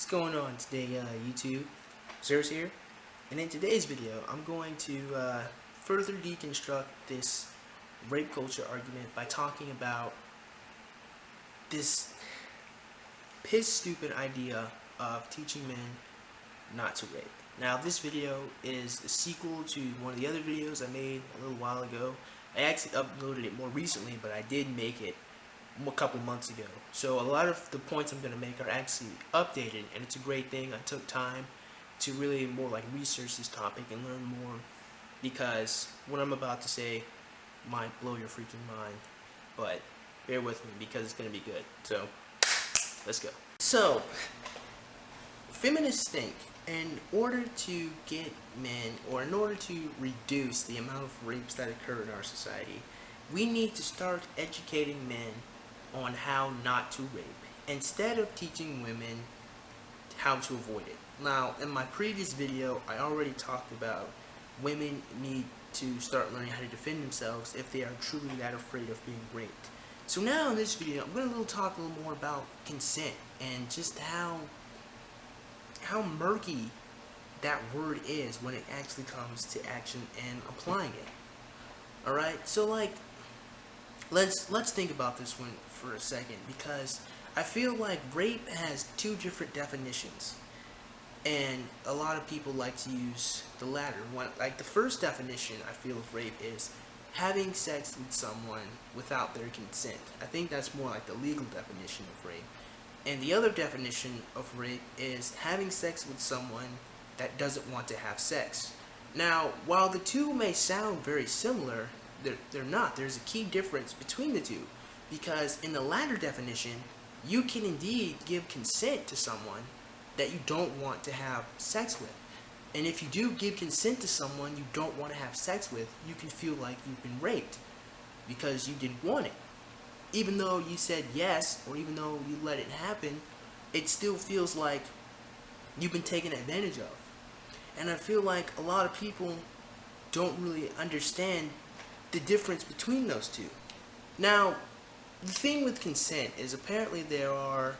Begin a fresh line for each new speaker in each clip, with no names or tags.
What's going on today, YouTube? BASSFZz here, and in today's video, I'm going to further deconstruct this rape culture argument by talking about this piss-stupid idea of teaching men not to rape. Now, this video is a sequel to one of the other videos I made a little while ago. I actually uploaded it more recently, but I did make it a couple months ago. So a lot of the points I'm going to make are actually updated, and it's a great thing. I took time to really more like research this topic and learn more, because what I'm about to say might blow your freaking mind, but bear with me because it's going to be good. So let's go. So feminists think in order to get men, or in order to reduce the amount of rapes that occur in our society, we need to start educating men on how not to rape, instead of teaching women how to avoid it. Now, in my previous video, I already talked about women need to start learning how to defend themselves if they are truly that afraid of being raped. So now in this video, I'm going to talk a little more about consent and just how murky that word is when it actually comes to action and applying it. Alright, so like, let's think about this one for a second, because I feel like rape has two different definitions, and a lot of people like to use the latter one. Like, the first definition I feel of rape is having sex with someone without their consent. I think that's more like the legal definition of rape. And the other definition of rape is having sex with someone that doesn't want to have sex. Now, while the two may sound very similar, they're not. There's a key difference between the two, because in the latter definition, you can indeed give consent to someone that you don't want to have sex with. And if you do give consent to someone you don't want to have sex with, you can feel like you've been raped because you didn't want it. Even though you said yes, or even though you let it happen, it still feels like you've been taken advantage of. And I feel like a lot of people don't really understand the difference between those two. Now, the thing with consent is apparently there are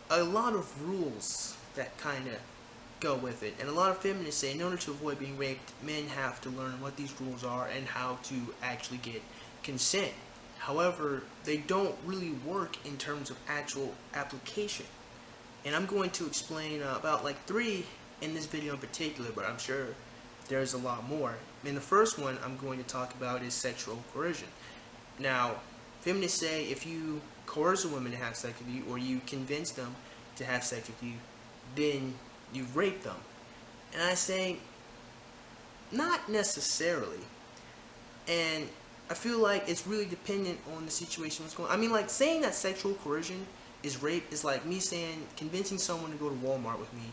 a lot of rules that kind of go with it. And a lot of feminists say in order to avoid being raped, men have to learn what these rules are and how to actually get consent. However, they don't really work in terms of actual application. And I'm going to explain about like 3 in this video in particular, but I'm sure there's a lot more. And the first one I'm going to talk about is sexual coercion. Now, feminists say if you coerce a woman to have sex with you, or you convince them to have sex with you, then you've raped them. And I say, not necessarily. And I feel like it's really dependent on the situation what's going on. I mean, like, saying that sexual coercion is rape is like me saying convincing someone to go to Walmart with me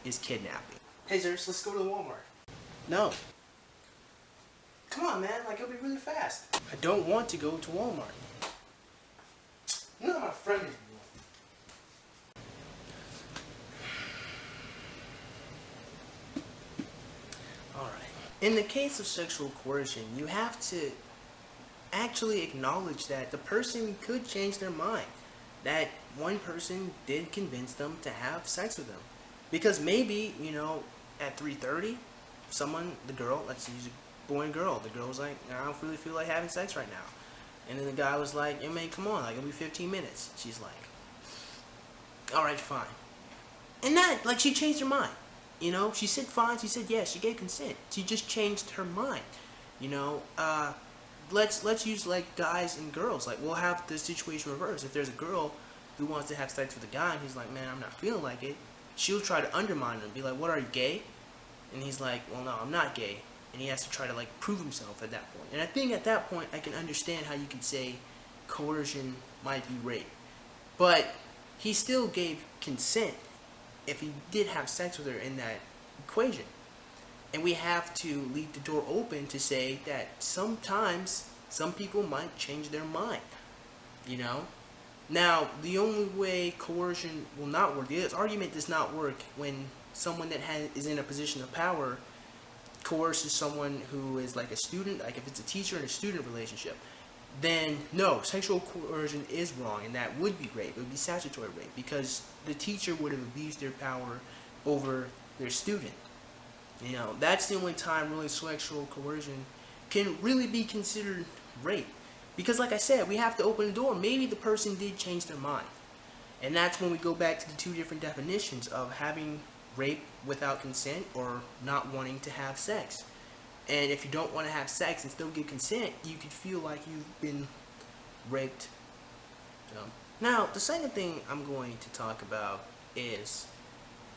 is kidnapping. Hey, Zeus, let's go to the Walmart. No. Come on, man, like, it'll be really fast. I don't want to go to Walmart. You're not my friend anymore. Alright. In the case of sexual coercion, you have to actually acknowledge that the person could change their mind. That one person did convince them to have sex with them. Because maybe, you know, at 3:30, the girl, let's use a boy and girl, the girl was like, I don't really feel like having sex right now. And then the guy was like, hey man, come on, like, it'll be 15 minutes. She's like, alright, fine. And that, like, she changed her mind. You know, she said fine, she said yes, she gave consent. She just changed her mind. You know, let's use like guys and girls. Like, we'll have the situation reversed. If there's a girl who wants to have sex with a guy and he's like, man, I'm not feeling like it, she'll try to undermine him, be like, what, are you gay? And he's like, well, no, I'm not gay. And he has to try to like prove himself at that point. And I think at that point I can understand how you can say coercion might be rape. But he still gave consent if he did have sex with her in that equation. And we have to leave the door open to say that sometimes some people might change their mind, you know? Now, the only way coercion will not work, this argument does not work when someone that is in a position of power coerces someone who is like a student, like if it's a teacher and a student relationship. then no, sexual coercion is wrong, and that would be rape. It would be statutory rape because the teacher would have abused their power over their student. You know, that's the only time really sexual coercion can really be considered rape. Because like I said, we have to open the door. Maybe the person did change their mind. And that's when we go back to the two different definitions of having rape without consent or not wanting to have sex. And if you don't want to have sex and still give consent, you could feel like you've been raped. Now, the second thing I'm going to talk about is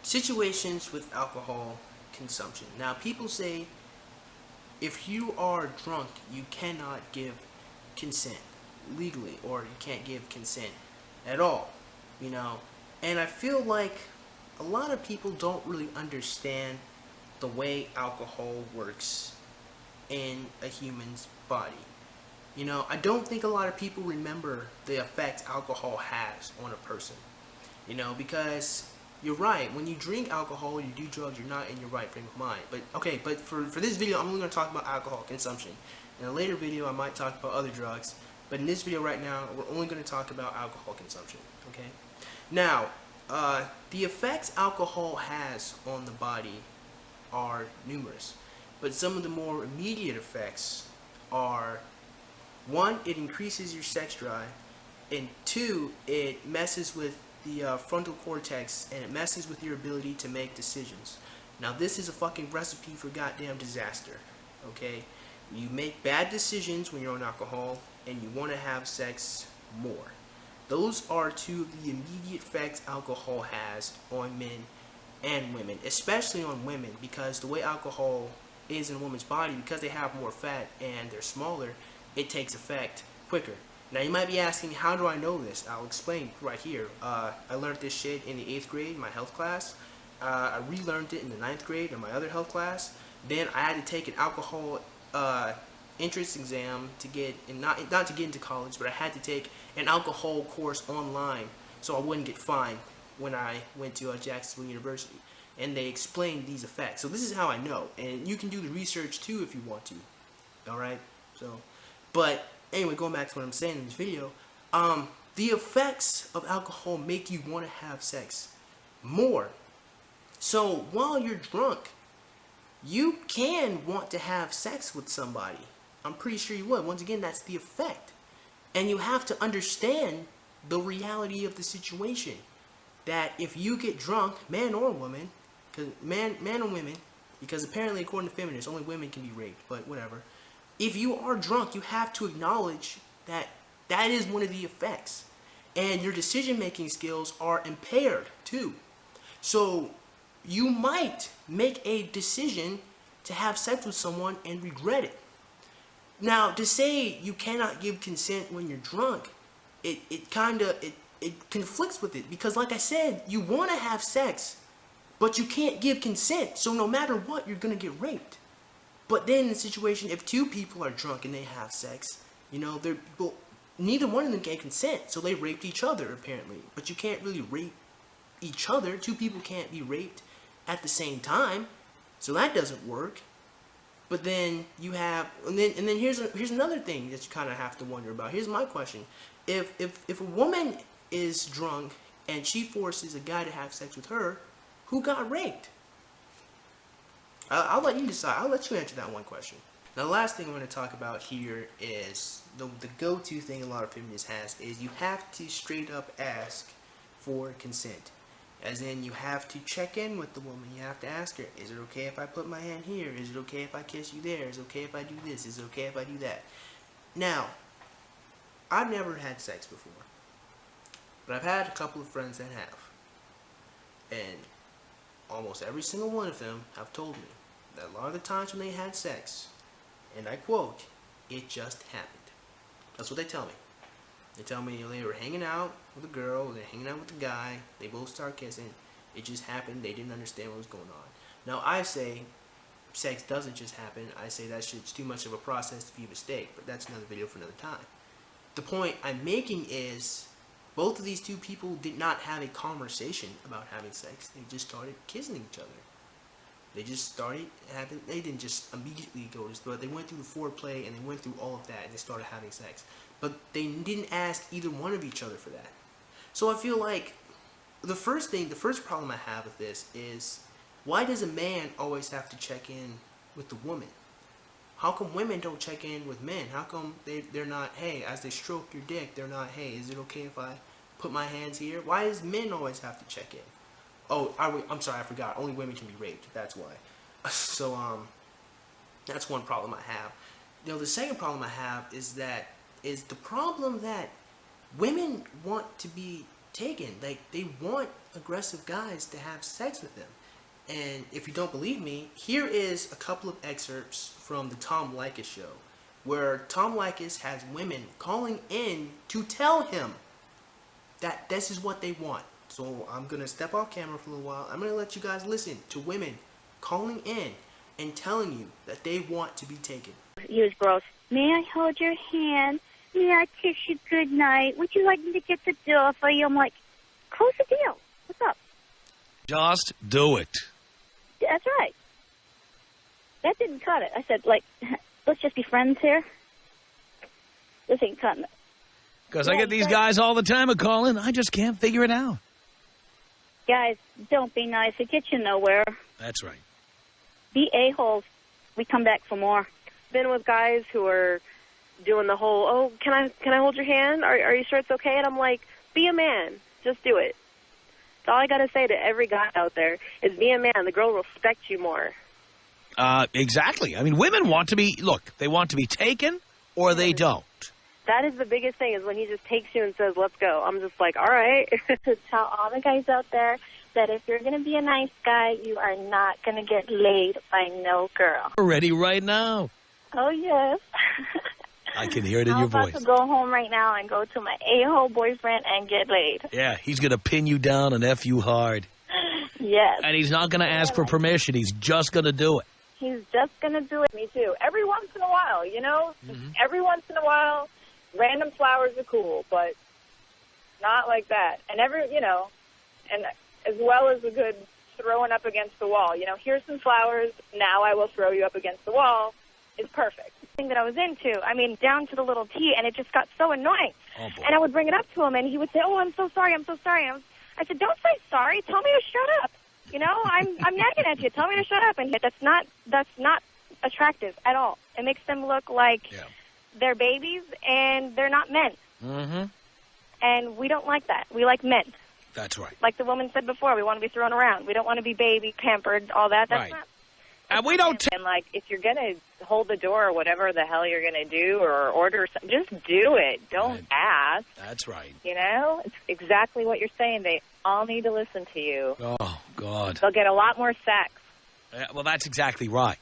situations with alcohol consumption. Now, people say if you are drunk, you cannot give consent legally, or you can't give consent at all, you know. And I feel like a lot of people don't really understand the way alcohol works in a human's body. You know, I don't think a lot of people remember the effect alcohol has on a person. You know, because you're right, when you drink alcohol, you do drugs, you're not in your right frame of mind. But okay, but for this video, I'm only going to talk about alcohol consumption. In a later video, I might talk about other drugs. But in this video right now, we're only going to talk about alcohol consumption. Okay? Now, the effects alcohol has on the body are numerous. But some of the more immediate effects are, one, it increases your sex drive, and two, it messes with the frontal cortex, and it messes with your ability to make decisions. Now, this is a fucking recipe for goddamn disaster. Okay? You make bad decisions when you're on alcohol, and you want to have sex more. Those are two of the immediate effects alcohol has on men and women, especially on women, because the way alcohol is in a woman's body, because they have more fat and they're smaller, it takes effect quicker. Now, you might be asking, how do I know this? I'll explain right here. I learned this shit in the 8th grade in my health class. I relearned it in the 9th grade in my other health class. Then I had to take an alcohol entrance exam to get, and not to get into college, but I had to take an alcohol course online so I wouldn't get fined when I went to Jacksonville University. And they explained these effects. So this is how I know. And you can do the research too if you want to. Alright? So, but anyway, going back to what I'm saying in this video, the effects of alcohol make you want to have sex more. So while you're drunk, you can want to have sex with somebody. I'm pretty sure you would. Once again, that's the effect. And you have to understand the reality of the situation. That if you get drunk, man or woman, because man or women, because apparently according to feminists, only women can be raped, but whatever. If you are drunk, you have to acknowledge that that is one of the effects. And your decision-making skills are impaired too. So you might make a decision to have sex with someone and regret it. Now, to say you cannot give consent when you're drunk, it conflicts with it, because like I said, you want to have sex, but you can't give consent. So no matter what, you're going to get raped. But then in the situation, if two people are drunk and they have sex, you know, neither one of them can consent, so they raped each other apparently. But you can't really rape each other. Two people can't be raped at the same time, so that doesn't work. But then you have, and then here's another thing that you kind of have to wonder about. Here's my question: if a woman is drunk and she forces a guy to have sex with her, who got raped? I'll let you decide. I'll let you answer that one question. Now, the last thing I'm going to talk about here is the go-to thing a lot of feminists has is you have to straight up ask for consent. As in, you have to check in with the woman. You have to ask her, is it okay if I put my hand here? Is it okay if I kiss you there? Is it okay if I do this? Is it okay if I do that? Now, I've never had sex before, but I've had a couple of friends that have. And almost every single one of them have told me that a lot of the times when they had sex, and I quote, it just happened. That's what they tell me. They tell me they were hanging out with a girl, they're hanging out with a guy, they both start kissing, it just happened, they didn't understand what was going on. Now I say, sex doesn't just happen, I say that shit's too much of a process to be a mistake, but that's another video for another time. The point I'm making is, both of these two people did not have a conversation about having sex, they just started kissing each other. They just started having. They didn't just immediately go to this, but they went through the foreplay and they went through all of that and they started having sex. But they didn't ask either one of each other for that. So I feel like the first problem I have with this is, why does a man always have to check in with the woman? How come women don't check in with men? How come they're not, hey, as they stroke your dick, they're not, hey, is it okay if I put my hands here? Why does men always have to check in? Oh, I'm sorry, I forgot. Only women can be raped. That's why. So, that's one problem I have. You know, the second problem I have is the problem that women want to be taken. Like, they want aggressive guys to have sex with them. And if you don't believe me, here is a couple of excerpts from the Tom Leykis show, where Tom Leykis has women calling in to tell him that this is what they want. So I'm going to step off camera for a little while. I'm going to let you guys listen to women calling in and telling you that they want to be taken.
He was gross. May I hold your hand? May I kiss you good night? Would you like me to get the door for you? I'm like, close the deal. What's up?
Just do it.
That's right. That didn't cut it. I said, like, let's just be friends here. This ain't cutting it.
Because I get these guys all the time who call in. I just can't figure it out.
Guys, don't be nice. It gets you nowhere.
That's right.
Be a-holes. We come back for more.
Been with guys who are doing the whole, oh, can I hold your hand? Are you sure it's okay? And I'm like, be a man. Just do it. That's all I got to say to every guy out there is be a man. The girl will respect you more.
Exactly. I mean, women want to be, look, they want to be taken or they don't.
That is the biggest thing, is when he just takes you and says, let's go. I'm just like, all right.
To tell all the guys out there that if you're going to be a nice guy, you are not going to get laid by no girl.
We're ready right now.
Oh, yes.
I can hear it in your voice.
I'm about to go home right now and go to my a-hole boyfriend and get laid.
Yeah, he's going to pin you down and F you hard.
Yes.
And he's not going to ask for permission. He's just going to do it.
He's just going to do it.
Me too. Every once in a while, you know? Every once in a while, random flowers are cool, but not like that. And and as well as a good throwing up against the wall. You know, here's some flowers, now I will throw you up against the wall, is perfect.
Thing that I was into, I mean, down to the little T, and it just got so annoying.
Oh, boy.
And I would bring it up to him, and he would say, oh, I'm so sorry. I said, don't say sorry. Tell me to shut up. You know, I'm nagging at you. Tell me to shut up. And that's not attractive at all. It makes them look like they're babies and they're not men.
Mm-hmm.
And we don't like that. We like men.
That's right.
Like the woman said before, we want to be thrown around. We don't want to be baby, pampered, all that. That's
right.
not.
And we don't.
And, like, if you're going to hold the door or whatever the hell you're going to do or order something, just do it. Don't ask.
That's right.
You know? It's exactly what you're saying. They all need to listen to you.
Oh, God.
They'll get a lot more sex.
Yeah, well, that's exactly right.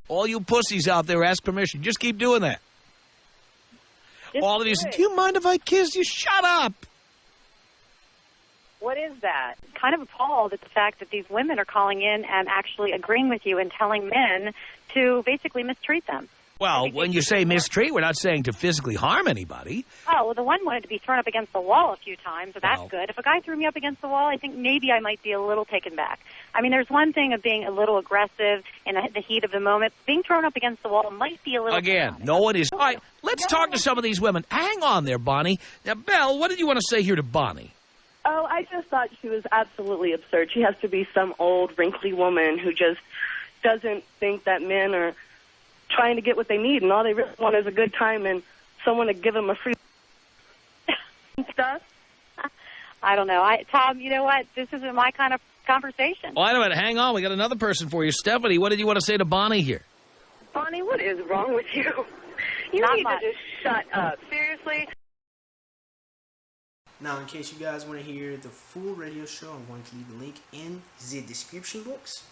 All you pussies out there, ask permission. Just keep doing that.
Just
all of you say, do you mind if I kiss you? Shut up.
What is that?
Kind of appalled at the fact that these women are calling in and actually agreeing with you and telling men to basically mistreat them.
Well, when you say mistreat, we're not saying to physically harm anybody.
Oh, well, the one wanted to be thrown up against the wall a few times, so that's good. If a guy threw me up against the wall, I think maybe I might be a little taken back. I mean, there's one thing of being a little aggressive in the heat of the moment. Being thrown up against the wall might be a little...
Again, no one is... All right, let's talk to some of these women. Hang on there, Bonnie. Now, Belle, what did you want to say here to Bonnie?
Oh, I just thought she was absolutely absurd. She has to be some old, wrinkly woman who just doesn't think that men are trying to get what they need, and all they really want is a good time and someone to give them a free stuff.
I don't know. Tom, you know what? This isn't my kind of conversation.
Wait a minute. Hang on. We got another person for you. Stephanie, what did you want to say to Bonnie here?
Bonnie, what is wrong with you? You
Not
need
much.
to just shut up. Seriously?
Now, in case you guys want to hear the full radio show, I'm going to leave the link in the description box.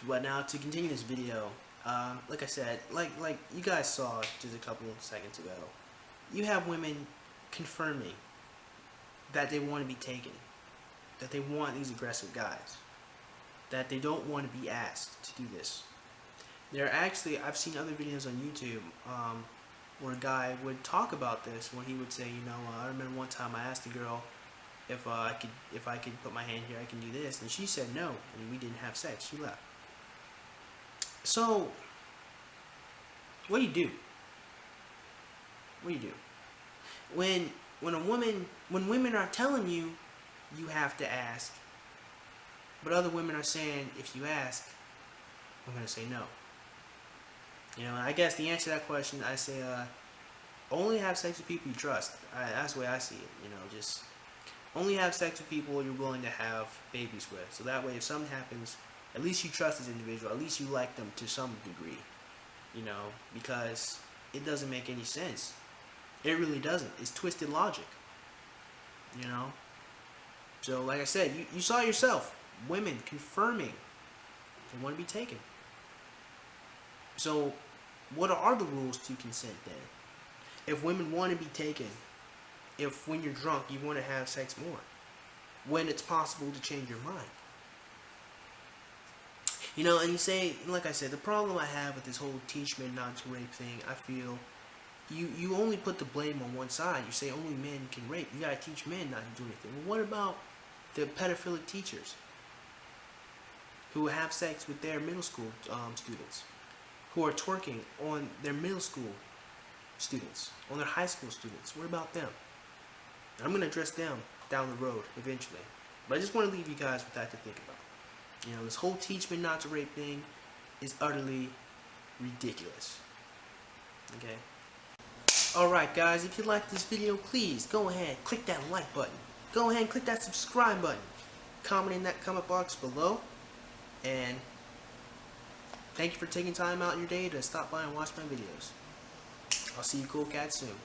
But now, to continue this video, like I said, like you guys saw just a couple seconds ago, you have women confirming that they want to be taken, that they want these aggressive guys, that they don't want to be asked to do this. There are actually, I've seen other videos on YouTube where a guy would talk about this, where he would say, you know, I remember one time I asked a girl if I could put my hand here, I can do this, and she said no, and we didn't have sex. She left. So, what do you do? What do you do? When women are telling you, you have to ask, but other women are saying, if you ask, I'm gonna say no. You know, I guess the answer to that question, I say, only have sex with people you trust. That's the way I see it. You know, just only have sex with people you're willing to have babies with. So that way, if something happens, at least you trust this individual. At least you like them to some degree. You know, because it doesn't make any sense. It really doesn't. It's twisted logic. You know? So, like I said, you saw yourself. Women confirming they want to be taken. So, what are the rules to consent then? If women want to be taken, if when you're drunk you want to have sex more, when it's possible to change your mind. You know, and you say, like I said, the problem I have with this whole teach men not to rape thing, I feel you only put the blame on one side. You say only men can rape. You gotta teach men not to do anything. Well, what about the pedophilic teachers who have sex with their middle school students, who are twerking on their middle school students, on their high school students? What about them? I'm gonna address them down the road eventually, but I just want to leave you guys with that to think about. You know, this whole teach men not to rape thing is utterly ridiculous. Okay? Alright guys, if you liked this video, please go ahead, click that like button. Go ahead and click that subscribe button. Comment in that comment box below. And thank you for taking time out in your day to stop by and watch my videos. I'll see you cool cats soon.